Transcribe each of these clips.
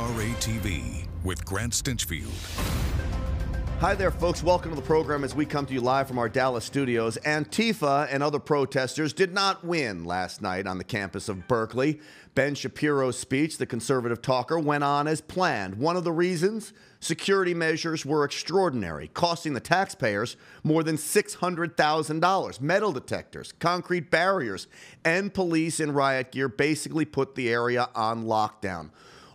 NRATV with Grant Stinchfield. Hi there, folks. Welcome to the program as we come to you live from our Dallas studios. Antifa and other protesters did not win last night on the campus of Berkeley. Ben Shapiro's speech, the conservative talker, went on as planned. One of the reasons? Security measures were extraordinary, costing the taxpayers more than $600,000. Metal detectors, concrete barriers, and police in riot gear basically put the area on lockdown.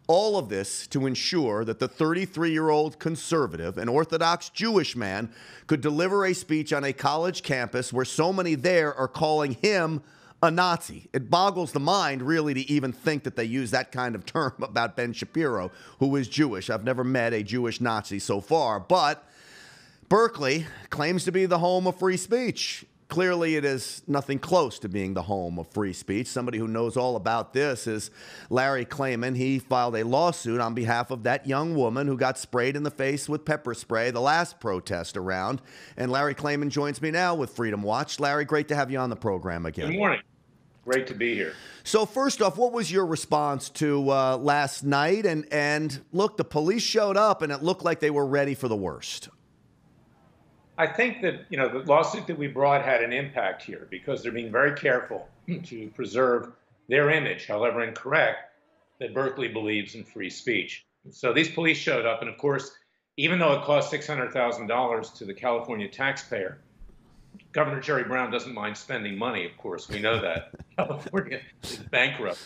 All of this to ensure that the 33-year-old conservative, an Orthodox Jewish man, could deliver a speech on a college campus where so many there are calling him a Nazi. It boggles the mind, really, to even think that they use that kind of term about Ben Shapiro, who is Jewish. I've never met a Jewish Nazi so far, but Berkeley claims to be the home of free speech. Clearly, it is nothing close to being the home of free speech. Somebody who knows all about this is Larry Klayman. He filed a lawsuit on behalf of that young woman who got sprayed in the face with pepper spray the last protest around. And Larry Klayman joins me now with Freedom Watch. Larry, great to have you on the program again. Good morning. Great to be here. So first off, what was your response to last night? And look, the police showed up and it looked like they were ready for the worst. I think that, the lawsuit that we brought had an impact here because they're being very careful to preserve their image, however incorrect, that Berkeley believes in free speech. So these police showed up, and of course, even though it cost $600,000 to the California taxpayer, Governor Jerry Brown doesn't mind spending money, of course. We know that. California is bankrupt,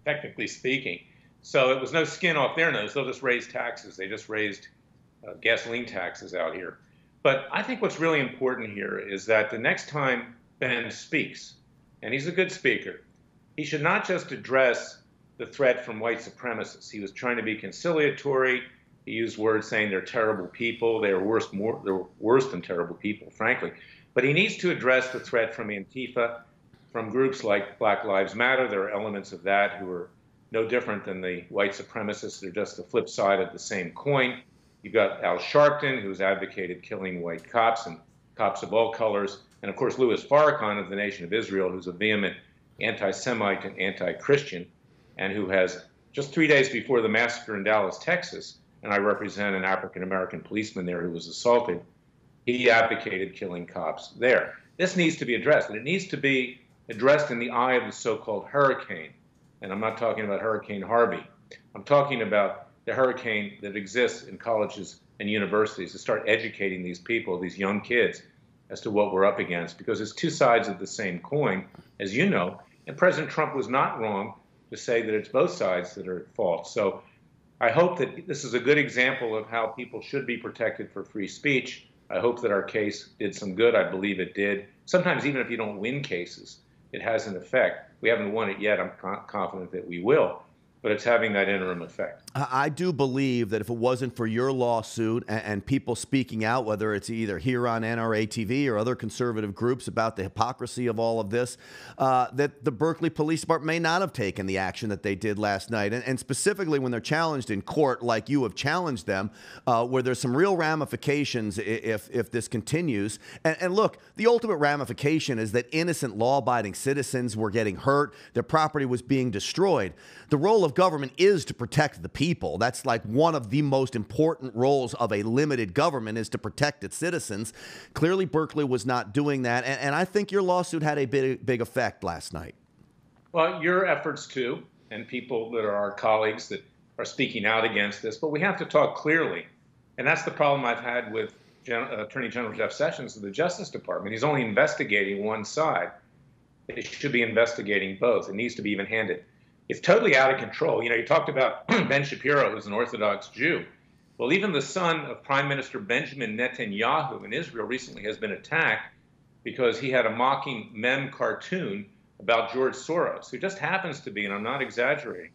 technically speaking. So it was no skin off their nose. They'll just raise taxes. They just raised gasoline taxes out here. But I think what's really important here is that the next time Ben speaks, and he's a good speaker, he should not just address the threat from white supremacists. He was trying to be conciliatory. He used words saying they're terrible people. They're worse than terrible people, frankly. But he needs to address the threat from Antifa, from groups like Black Lives Matter. There are elements of that who are no different than the white supremacists. They're just the flip side of the same coin. You've got Al Sharpton, who's advocated killing white cops and cops of all colors. And, of course, Louis Farrakhan of the Nation of Israel, who's a vehement anti-Semite and anti-Christian, and who has, just 3 days before the massacre in Dallas, Texas, and I represent an African-American policeman there who was assaulted, he advocated killing cops there. This needs to be addressed, and it needs to be addressed in the eye of the so-called hurricane. And I'm not talking about Hurricane Harvey. I'm talking about the hurricane that exists in colleges and universities to start educating these people, these young kids, as to what we're up against, because it's two sides of the same coin, as you know, and President Trump was not wrong to say that it's both sides that are at fault. So I hope that this is a good example of how people should be protected for free speech. I hope that our case did some good. I believe it did. Sometimes even if you don't win cases, it has an effect. We haven't won it yet. I'm confident that we will. But it's having that interim effect. I do believe that if it wasn't for your lawsuit and people speaking out, whether it's either here on NRATV or other conservative groups about the hypocrisy of all of this, that the Berkeley Police Department may not have taken the action that they did last night. And specifically when they're challenged in court, like you have challenged them, where there's some real ramifications if this continues. And look, the ultimate ramification is that innocent law-abiding citizens were getting hurt. Their property was being destroyed. The role of government is to protect the people. That's like one of the most important roles of a limited government, is to protect its citizens. Clearly, Berkeley was not doing that, and I think your lawsuit had a big effect last night. Well, your efforts too, and people that are our colleagues that are speaking out against this, but we have to talk clearly, and that's the problem I've had with Attorney General Jeff Sessions of the Justice Department. He's only investigating one side. He should be investigating both. It needs to be even-handed. It's totally out of control. You talked about Ben Shapiro, who's an Orthodox Jew. Well, even the son of Prime Minister Benjamin Netanyahu in Israel recently has been attacked because he had a mocking meme cartoon about George Soros, who just happens to be, and I'm not exaggerating,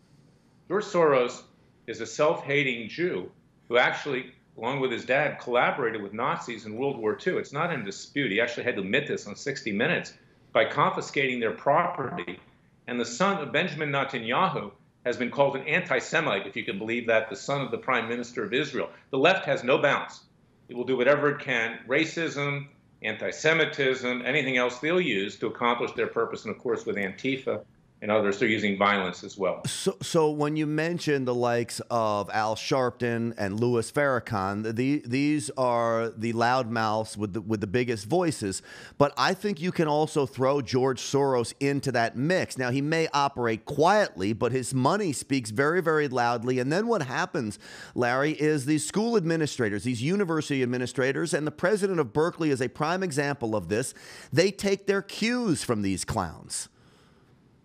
George Soros is a self-hating Jew who actually, along with his dad, collaborated with Nazis in World War II. It's not in dispute. He actually had to admit this on 60 Minutes by confiscating their property. And the son of Benjamin Netanyahu has been called an anti-Semite, if you can believe that, the son of the Prime Minister of Israel. The left has no bounds. It will do whatever it can, racism, anti-Semitism, anything else they'll use to accomplish their purpose. And of course, with Antifa and others. They're using violence as well. So when you mention the likes of Al Sharpton and Louis Farrakhan, these are the loudmouths with the biggest voices. But I think you can also throw George Soros into that mix. Now, he may operate quietly, but his money speaks very, very loudly. And then what happens, Larry, is these school administrators, these university administrators, and the president of Berkeley is a prime example of this. They take their cues from these clowns.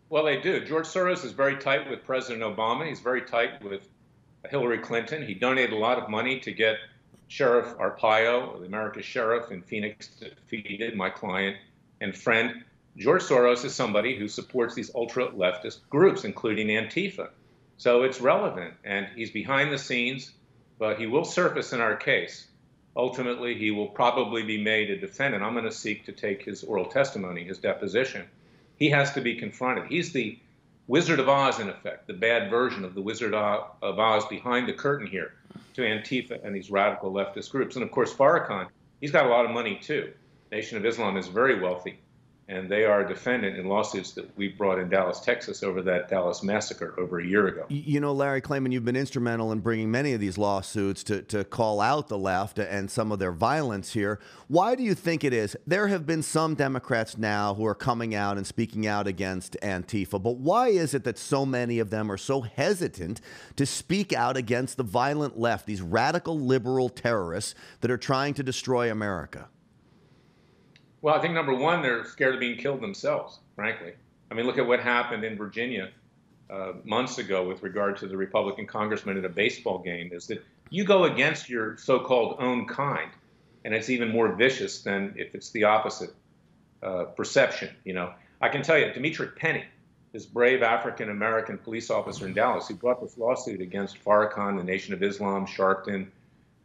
Well, they do. George Soros is very tight with President Obama. He's very tight with Hillary Clinton. He donated a lot of money to get Sheriff Arpaio, the America's sheriff in Phoenix, defeated, my client and friend. George Soros is somebody who supports these ultra-leftist groups, including Antifa. So it's relevant, and he's behind the scenes, but he will surface in our case. Ultimately, he will probably be made a defendant. I'm going to seek to take his oral testimony, his deposition. He has to be confronted. He's the Wizard of Oz, in effect, the bad version of the Wizard of Oz behind the curtain here to Antifa and these radical leftist groups. And of course, Farrakhan, he's got a lot of money too. Nation of Islam is very wealthy, and they are a defendant in lawsuits that we brought in Dallas, Texas over that Dallas massacre over a year ago. You know, Larry Klayman, you've been instrumental in bringing many of these lawsuits to call out the left and some of their violence here. Why do you think it is? There have been some Democrats now who are coming out and speaking out against Antifa, but why is it that so many of them are so hesitant to speak out against the violent left, these radical liberal terrorists that are trying to destroy America? Well, I think number one, they're scared of being killed themselves, frankly. I mean, look at what happened in Virginia months ago with regard to the Republican congressman at a baseball game, is that you go against your so-called own kind, and it's even more vicious than if it's the opposite perception. You know, I can tell you, Dimitri Penny, this brave African-American police officer in Dallas, who brought this lawsuit against Farrakhan, the Nation of Islam, Sharpton,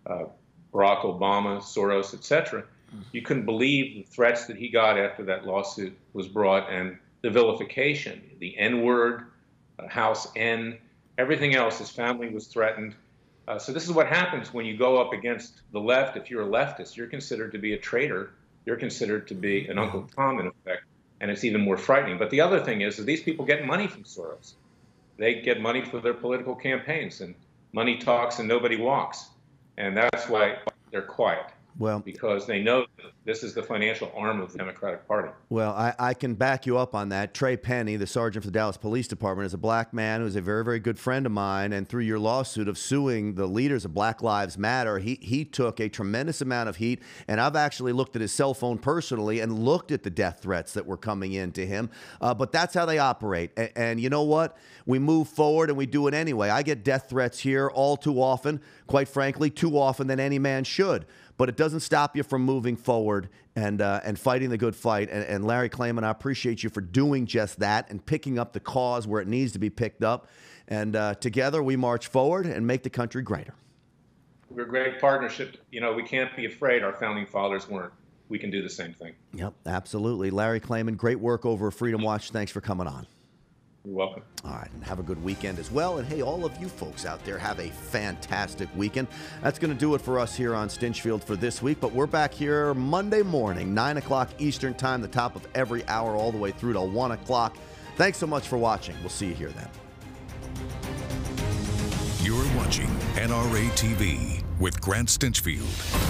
Barack Obama, Soros, etc., you couldn't believe the threats that he got after that lawsuit was brought, and the vilification, the N-word, House N, everything else. His family was threatened. So this is what happens when you go up against the left. If you're a leftist, you're considered to be a traitor. You're considered to be an Uncle Tom, in effect, and it's even more frightening. But the other thing is that these people get money from Soros. They get money for their political campaigns, and money talks and nobody walks. And that's why they're quiet. Well, because they know that this is the financial arm of the Democratic Party. Well, I can back you up on that. Trey Penny, the sergeant for the Dallas Police Department, is a black man who's a very, very good friend of mine. And through your lawsuit of suing the leaders of Black Lives Matter, he took a tremendous amount of heat. And I've actually looked at his cell phone personally and looked at the death threats that were coming in to him. But that's how they operate. And you know what? We move forward and we do it anyway. I get death threats here all too often, quite frankly, too often than any man should. But it doesn't stop you from moving forward and fighting the good fight. And Larry Klayman, I appreciate you for doing just that and picking up the cause where it needs to be picked up. And together we march forward and make the country greater. We're a great partnership. You know, we can't be afraid. Our founding fathers weren't. We can do the same thing. Yep, absolutely. Larry Klayman, great work over at Freedom Watch. Thanks for coming on. You're welcome. All right, and have a good weekend as well. And hey, all of you folks out there, have a fantastic weekend. That's going to do it for us here on Stinchfield for this week. But we're back here Monday morning, 9 o'clock Eastern time, the top of every hour, all the way through to 1 o'clock. Thanks so much for watching. We'll see you here then. You're watching NRATV with Grant Stinchfield.